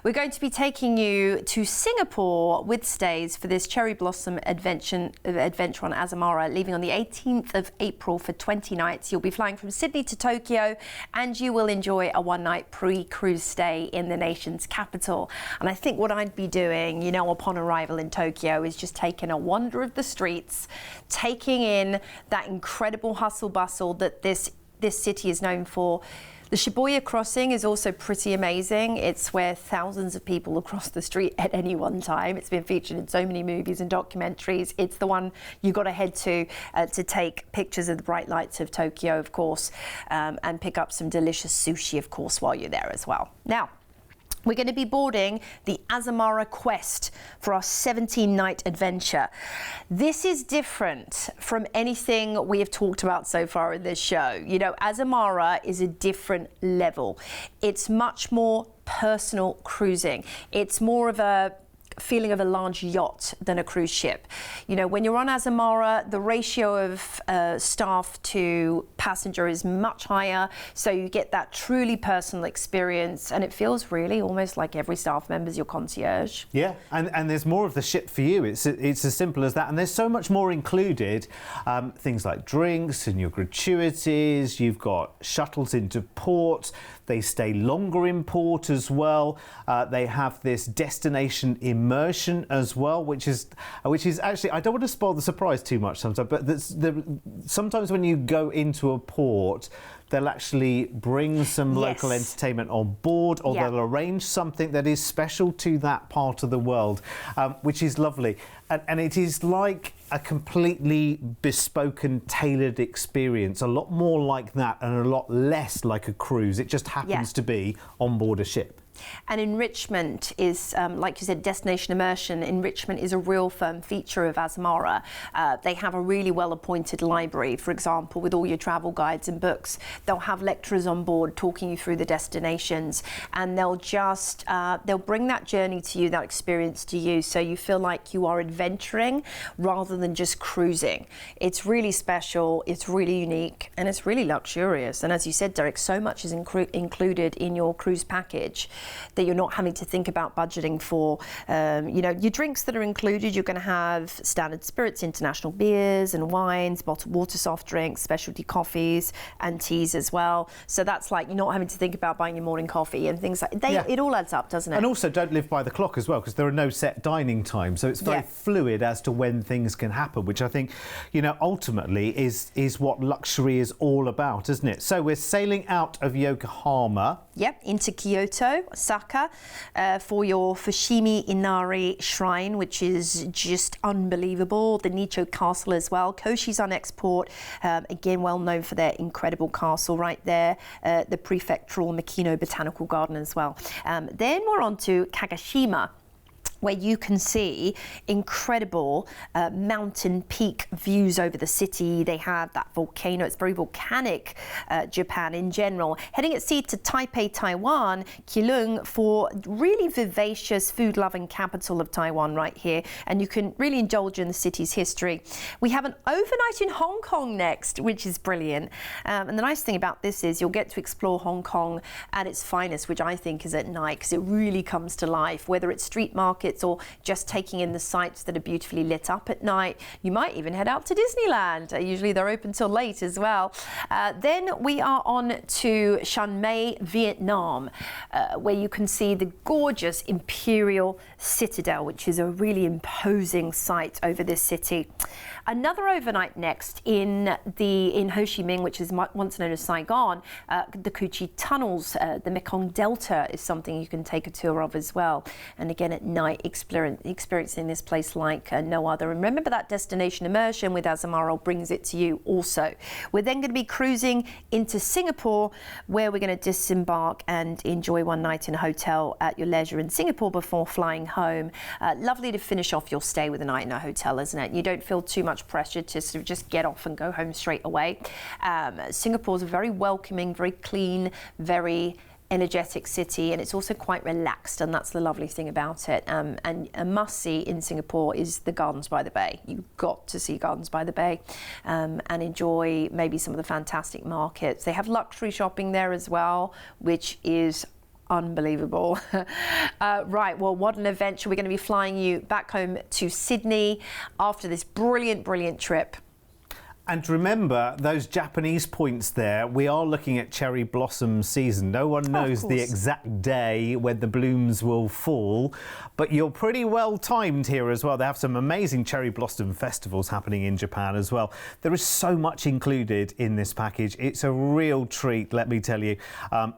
we're going to be taking you to Singapore with stays for this cherry blossom adventure on Azamara, leaving on the 18th of April for 20 nights. You'll be flying from Sydney to Tokyo, and you will enjoy a one-night pre-cruise stay in the nation's capital. And I think what I'd be doing, upon arrival in Tokyo, is just taking a wander of the streets, taking in that incredible hustle bustle that this city is known for. The Shibuya crossing is also pretty amazing. It's where thousands of people cross the street at any one time. It's been featured in so many movies and documentaries. It's the one you got to head to take pictures of the bright lights of Tokyo, of course, and pick up some delicious sushi, of course, while you're there as well. Now, we're going to be boarding the Azamara Quest for our 17-night adventure. This is different from anything we have talked about so far in this show. Azamara is a different level. It's much more personal cruising. It's more of a feeling of a large yacht than a cruise ship. When you're on Azamara, the ratio of staff to passenger is much higher, so you get that truly personal experience, and it feels really almost like every staff member is your concierge. Yeah, and there's more of the ship for you. It's as simple as that, and there's so much more included. Things like drinks and your gratuities. You've got shuttles into port. They stay longer in port as well. They have this destination immersion as well, which is actually, I don't want to spoil the surprise too much sometimes, but sometimes when you go into a port, they'll actually bring some local entertainment on board, or they'll arrange something that is special to that part of the world, which is lovely. And it is like a completely bespoke and tailored experience, a lot more like that and a lot less like a cruise. It just happens to be on board a ship. And enrichment is, like you said, destination immersion. Enrichment is a real firm feature of Azamara. They have a really well-appointed library, for example, with all your travel guides and books. They'll have lecturers on board talking you through the destinations, and they'll bring that journey to you, that experience to you, so you feel like you are adventuring rather than just cruising. It's really special, it's really unique, and it's really luxurious. And as you said, Derek, so much is included in your cruise package. that you're not having to think about budgeting for. Your drinks that are included, you're going to have standard spirits, international beers and wines, bottled water, soft drinks, specialty coffees and teas as well. So that's like you're not having to think about buying your morning coffee and things like that. It all adds up, doesn't it? And also don't live by the clock as well, because there are no set dining times. So it's very fluid as to when things can happen, which I think, ultimately is what luxury is all about, isn't it? So we're sailing out of Yokohama. Yep, into Kyoto, Osaka, for your Fushimi Inari Shrine, which is just unbelievable. The Nicho Castle as well. Koshi's on export, again, well known for their incredible castle right there. The prefectural Makino Botanical Garden as well. Then we're on to Kagashima, where you can see incredible mountain peak views over the city. They have that volcano. It's very volcanic, Japan in general. Heading at sea to Taipei, Taiwan, Keelung, for really vivacious food-loving capital of Taiwan right here. And you can really indulge in the city's history. We have an overnight in Hong Kong next, which is brilliant. And the nice thing about this is you'll get to explore Hong Kong at its finest, which I think is at night, because it really comes to life, whether it's street markets or just taking in the sights that are beautifully lit up at night. You might even head out to Disneyland. Usually they're open till late as well. Then we are on to Chiang Vietnam, where you can see the gorgeous Imperial Citadel, which is a really imposing sight over this city. Another overnight next in Ho Chi Minh, which is once known as Saigon. The Cu Chi tunnels, the Mekong Delta is something you can take a tour of as well. And again at night, experiencing this place like no other. And remember that destination immersion with Azamara brings it to you also. We're then going to be cruising into Singapore, where we're going to disembark and enjoy one night in a hotel at your leisure in Singapore before flying home. Lovely to finish off your stay with a night in a hotel, isn't it? You don't feel too much pressure to sort of just get off and go home straight away. Singapore's a very welcoming, very clean, very energetic city, and it's also quite relaxed, and that's the lovely thing about it. And a must-see in Singapore is the Gardens by the Bay. You've got to see Gardens by the Bay and enjoy maybe some of the fantastic markets. They have luxury shopping there as well, which is unbelievable. Right, well, what an adventure. We're going to be flying you back home to Sydney after this brilliant trip. And remember those Japanese points there, we are looking at cherry blossom season. No one knows the exact day when the blooms will fall, but you're pretty well timed here as well. They have some amazing cherry blossom festivals happening in Japan as well. There is so much included in this package. It's a real treat, let me tell you.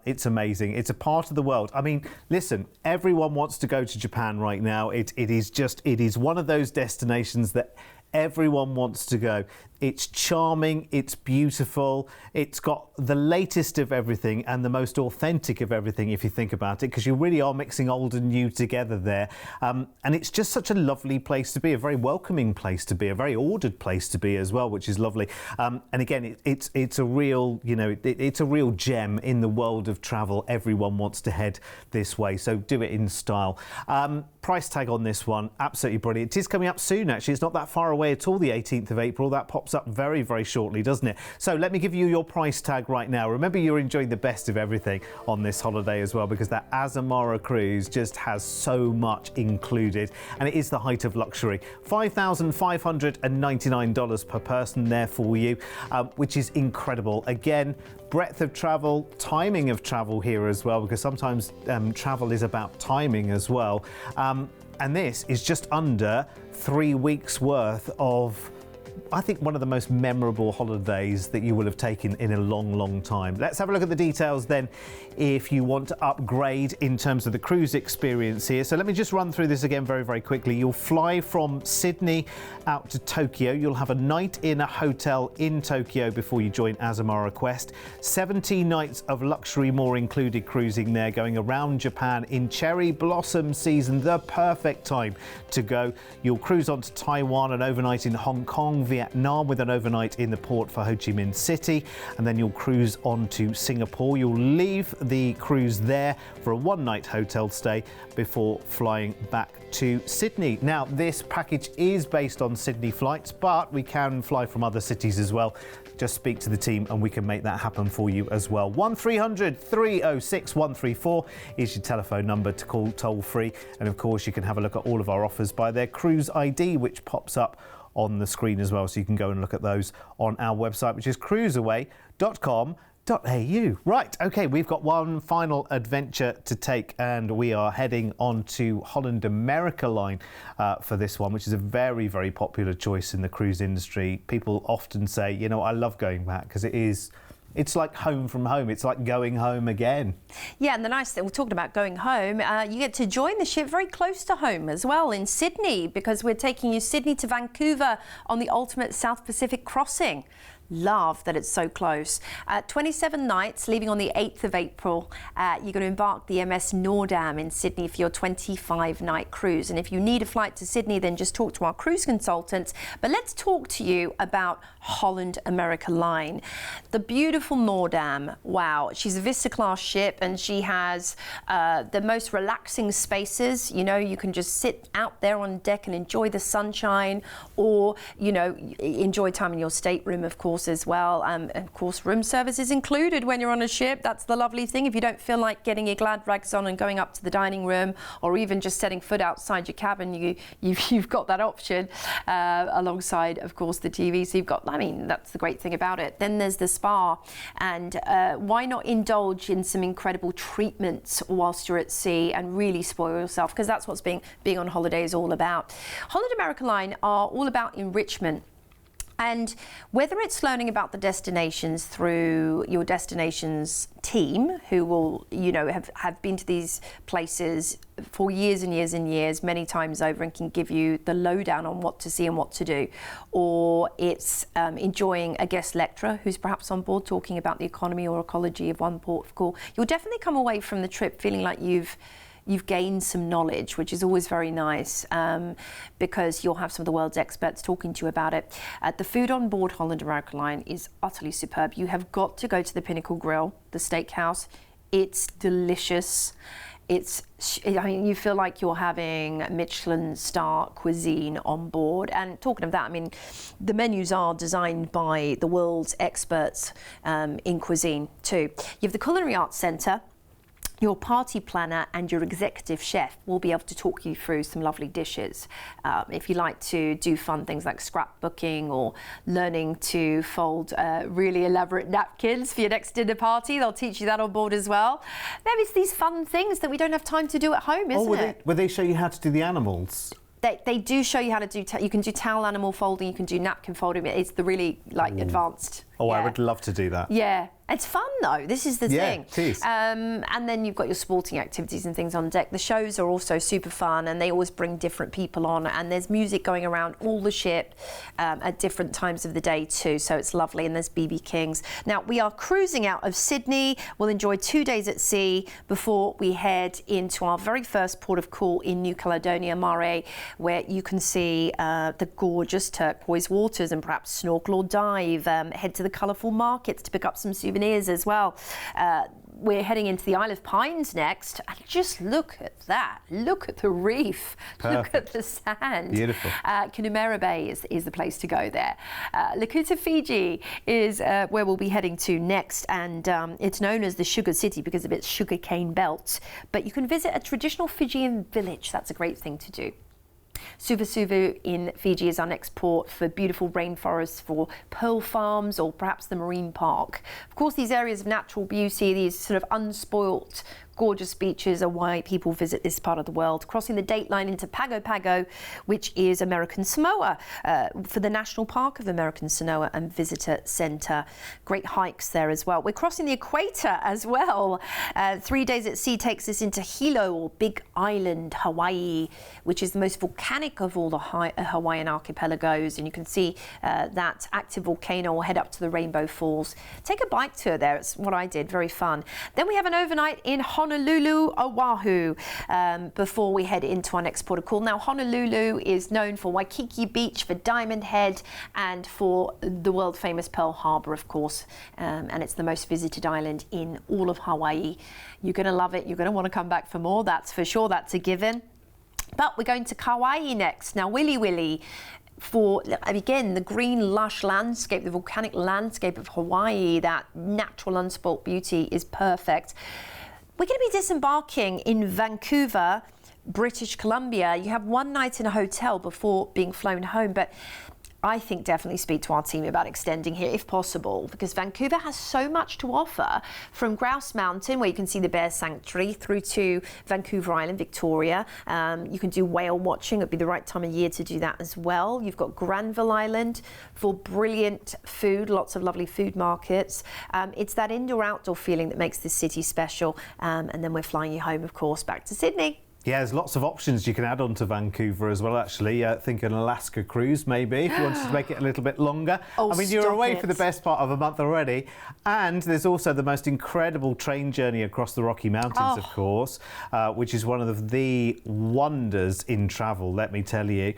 It's amazing. It's a part of the world. I mean, listen, everyone wants to go to Japan right now. It is one of those destinations that everyone wants to go. It's charming, it's beautiful, it's got the latest of everything and the most authentic of everything if you think about it, because you really are mixing old and new together there. And it's just such a lovely place to be, a very welcoming place to be, a very ordered place to be as well, which is lovely. And again, it's a real, it's a real gem in the world of travel. Everyone wants to head this way, so do it in style. Price tag on this one, absolutely brilliant. It is coming up soon, actually. It's not that far away at all, the 18th of April. That pops up very, very shortly, doesn't it? So let me give you your price tag right now. Remember, you're enjoying the best of everything on this holiday as well, because that Azamara cruise just has so much included, and it is the height of luxury. $5,599 per person there for you, which is incredible. Again, breadth of travel, timing of travel here as well, because sometimes travel is about timing as well. And this is just under 3 weeks worth of, I think, one of the most memorable holidays that you will have taken in a long, long time. Let's have a look at the details then if you want to upgrade in terms of the cruise experience here. So let me just run through this again very, very quickly. You'll fly from Sydney out to Tokyo. You'll have a night in a hotel in Tokyo before you join Azamara Quest. 70 nights of luxury, more included cruising there, going around Japan in cherry blossom season, the perfect time to go. You'll cruise on to Taiwan, an overnight in Hong Kong, Vietnam, Vietnam with an overnight in the port for Ho Chi Minh City, and then you'll cruise on to Singapore. You'll leave the cruise there for a one-night hotel stay before flying back to Sydney. Now, this package is based on Sydney flights, but we can fly from other cities as well. Just speak to the team and we can make that happen for you as well. 1300 306 134 is your telephone number to call toll free. And of course, you can have a look at all of our offers by their cruise ID, which pops up on the screen as well. So you can go and look at those on our website, which is cruiseaway.com. Right, okay, we've got one final adventure to take, and we are heading on to Holland America line for this one, which is a very, very popular choice in the cruise industry. People often say, you know, I love going back because it's like home from home. It's like going home again. Yeah, and the nice thing, we're talking about going home, you get to join the ship very close to home as well in Sydney, because we're taking you Sydney to Vancouver on the ultimate South Pacific crossing. Love that it's so close. 27 nights, leaving on the 8th of April. You're going to embark the MS Noordam in Sydney for your 25-night cruise. And if you need a flight to Sydney, then just talk to our cruise consultants. But let's talk to you about Holland America Line. The beautiful Noordam, wow. She's a Vista-class ship, and she has the most relaxing spaces. You know, you can just sit out there on deck and enjoy the sunshine, or, you know, enjoy time in your stateroom, of course, as well. Of course, room service is included when you're on a ship. That's the lovely thing. If you don't feel like getting your glad rags on and going up to the dining room, or even just setting foot outside your cabin, you've got that option alongside, of course, the TV. So you've got, I mean, that's the great thing about it. Then there's the spa, and why not indulge in some incredible treatments whilst you're at sea and really spoil yourself, because that's what's being on holiday is all about. Holland America Line are all about enrichment. And whether it's learning about the destinations through your destinations team, who will, you know, have been to these places for years and years and years, many times over, and can give you the lowdown on what to see and what to do, or it's enjoying a guest lecturer who's perhaps on board talking about the economy or ecology of one port of call, you'll definitely come away from the trip feeling like you've gained some knowledge, which is always very nice, because you'll have some of the world's experts talking to you about it. The food on board Holland America Line is utterly superb. You have got to go to the Pinnacle Grill, the steakhouse. It's delicious. I mean, you feel like you're having Michelin star cuisine on board. And talking of that, I mean, the menus are designed by the world's experts in cuisine too. You have the Culinary Arts Centre. Your party planner and your executive chef will be able to talk you through some lovely dishes. If you like to do fun things like scrapbooking or learning to fold really elaborate napkins for your next dinner party, they'll teach you that on board as well. There is these fun things that we don't have time to do at home, isn't it? Will they show you how to do the animals? They do show you how to do, you can do towel animal folding, you can do napkin folding. It's the really advanced. Oh, yeah. I would love to do that. Yeah. It's fun though, this is the thing. It is. And then you've got your sporting activities and things on deck. The shows are also super fun, and they always bring different people on, and there's music going around all the ship at different times of the day too, so it's lovely. And there's BB Kings. Now, we are cruising out of Sydney. We'll enjoy 2 days at sea before we head into our very first port of call in New Caledonia, Mare, where you can see the gorgeous turquoise waters and perhaps snorkel or dive, head to the colourful markets to pick up some souvenirs as well. We're heading into the Isle of Pines next, and just look at that. Look at the reef. Perfect. Look at the sand. Beautiful. Connemara Bay is the place to go there. Lakuta, Fiji is where we'll be heading to next, and it's known as the Sugar City because of its sugarcane belt. But you can visit a traditional Fijian village. That's a great thing to do. Suvasuvu in Fiji is our next port for beautiful rainforests, for pearl farms, or perhaps the marine park. Of course, these areas of natural beauty, these sort of unspoilt, gorgeous beaches are why people visit this part of the world. Crossing the date line into Pago Pago, which is American Samoa, for the National Park of American Samoa and Visitor Centre. Great hikes there as well. We're crossing the equator as well. 3 days at sea takes us into Hilo, or Big Island, Hawaii, which is the most volcanic of all the Hawaiian archipelagos. And you can see that active volcano, or head up to the Rainbow Falls. Take a bike tour there. It's what I did. Very fun. Then we have an overnight in Holland Honolulu, Oahu, before we head into our next port of call. Now, Honolulu is known for Waikiki Beach, for Diamond Head, and for the world famous Pearl Harbor, of course. And it's the most visited island in all of Hawaii. You're going to love it. You're going to want to come back for more. That's for sure. That's a given. But we're going to Kauai next. Now, Wili Wili, for, again, the green, lush landscape, the volcanic landscape of Hawaii, that natural unspoilt beauty is perfect. We're going to be disembarking in Vancouver, British Columbia. You have one night in a hotel before being flown home, but I think definitely speak to our team about extending here if possible, because Vancouver has so much to offer, from Grouse Mountain, where you can see the Bear Sanctuary, through to Vancouver Island, Victoria. You can do whale watching. It'd be the right time of year to do that as well. You've got Granville Island for brilliant food, lots of lovely food markets. It's that indoor-outdoor feeling that makes this city special. And then we're flying you home, of course, back to Sydney. Yeah, there's lots of options you can add on to Vancouver as well, actually. Think an Alaska cruise, maybe, if you wanted to make it a little bit longer. Oh, I mean, you're away it. for the best part of a month already. And there's also the most incredible train journey across the Rocky Mountains, of course, which is one of the wonders in travel, let me tell you.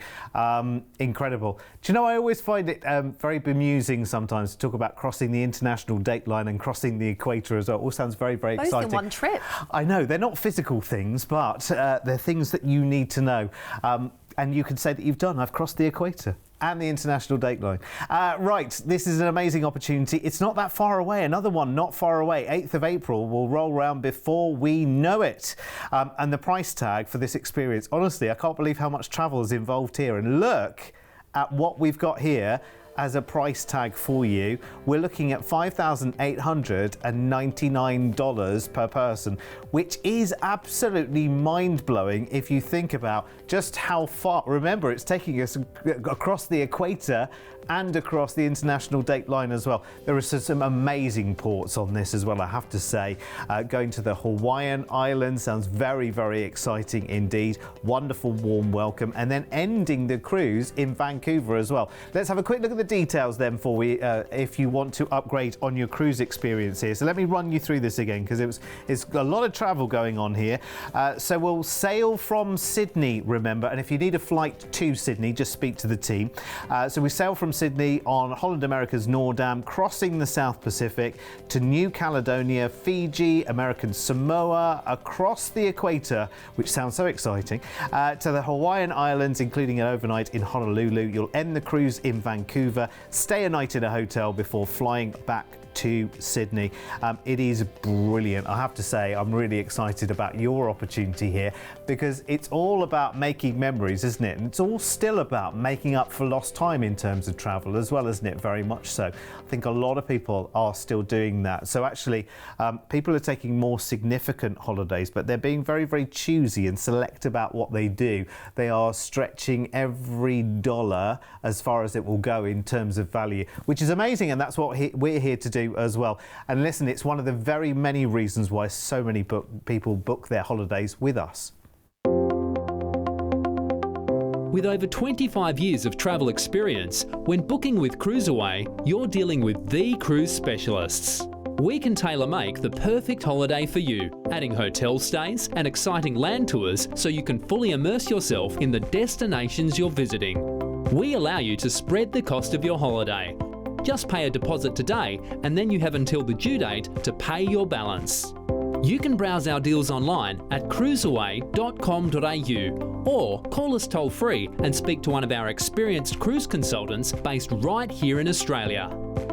Incredible. Do you know, I always find it very bemusing sometimes to talk about crossing the international date line and crossing the equator as well. It all sounds very, very Both exciting. in one trip. I know, they're not physical things, but they're things that you need to know. And you can say that you've done. I've crossed the equator and the international date line. Right, this is an amazing opportunity. It's not that far away. Another one not far away, 8th of April, will roll around before we know it. And the price tag for this experience, honestly, I can't believe how much travel is involved here. And look at what we've got here as a price tag for you. We're looking at $5,899 per person, which is absolutely mind-blowing if you think about just how far. Remember, it's taking us across the equator and across the international date line as well. There are some amazing ports on this as well, I have to say. Going to the Hawaiian Islands sounds very, very exciting indeed. Wonderful warm welcome, and then ending the cruise in Vancouver as well. Let's have a quick look at the details then for we, if you want to upgrade on your cruise experience here. So let me run you through this again, because it's a lot of travel going on here. So we'll sail from Sydney, remember, and if you need a flight to Sydney, just speak to the team. So we sail from Sydney on Holland America's Nordam, crossing the South Pacific to New Caledonia, Fiji, American Samoa, across the equator, which sounds so exciting, to the Hawaiian Islands, including an overnight in Honolulu. You'll end the cruise in Vancouver, stay a night in a hotel before flying back to Sydney. It is brilliant. I have to say, I'm really excited about your opportunity here, because it's all about making memories, isn't it? And it's all still about making up for lost time in terms of travel as well, isn't it? Very much so. I think a lot of people are still doing that. So actually, people are taking more significant holidays, but they're being very, very choosy and select about what they do. They are stretching every dollar as far as it will go in terms of value, which is amazing. And that's what we're here to do as well. And listen, it's one of the very many reasons why so many people book their holidays with us. With over 25 years of travel experience, when booking with CruiseAway, you're dealing with the cruise specialists. We can tailor-make the perfect holiday for you, adding hotel stays and exciting land tours so you can fully immerse yourself in the destinations you're visiting. We allow you to spread the cost of your holiday. Just pay a deposit today, and then you have until the due date to pay your balance. You can browse our deals online at cruiseaway.com.au or call us toll free and speak to one of our experienced cruise consultants based right here in Australia.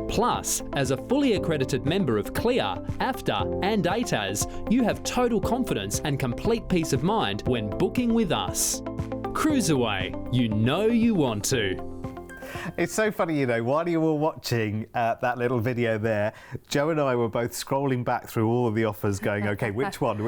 Plus, as a fully accredited member of CLIA, AFTA and ATAS, you have total confidence and complete peace of mind when booking with us. CruiseAway, you know you want to. It's so funny, you know, while you were watching that little video there, Joe and I were both scrolling back through all of the offers going, okay, which one?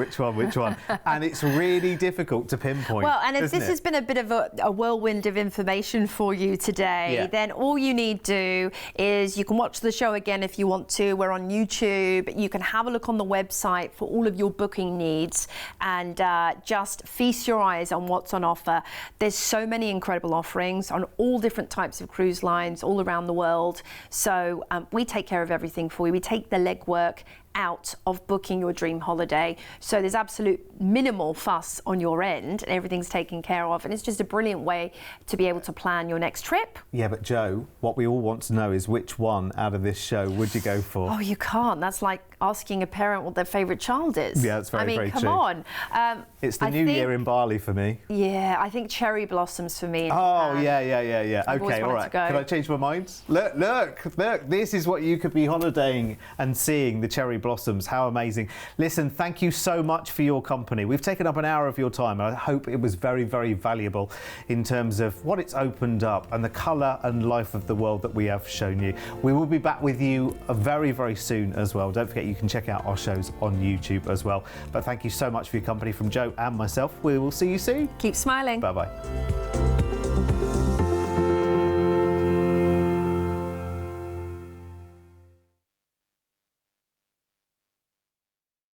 And it's really difficult to pinpoint. Well, and if this it? has been a bit of a whirlwind of information for you today, then all you need to do is you can watch the show again if you want to. We're on YouTube. You can have a look on the website for all of your booking needs and just feast your eyes on what's on offer. There's so many incredible offerings on all different types of cruise lines all around the world. So we take care of everything for you. We take the legwork out of booking your dream holiday. So there's absolute minimal fuss on your end and everything's taken care of, and it's just a brilliant way to be able to plan your next trip. Yeah, but Jo, what we all want to know is which one out of this show would you go for? Oh, you can't. That's like asking a parent what their favourite child is. Yeah, that's very come true. on. It's the New Year in Bali for me. Yeah, I think cherry blossoms for me. In Oh, Japan. yeah. I've always Okay, all wanted right. to go. Can I change my mind? Look, this is what you could be holidaying and seeing, the cherry blossoms. How amazing. Listen, thank you so much for your company. We've taken up an hour of your time, and I hope it was very, very valuable in terms of what it's opened up and the colour and life of the world that we have shown you. We will be back with you very, very soon as well. Don't forget you can check out our shows on YouTube as well. But thank you so much for your company from Jo and myself. We will see you soon. Keep smiling. Bye-bye.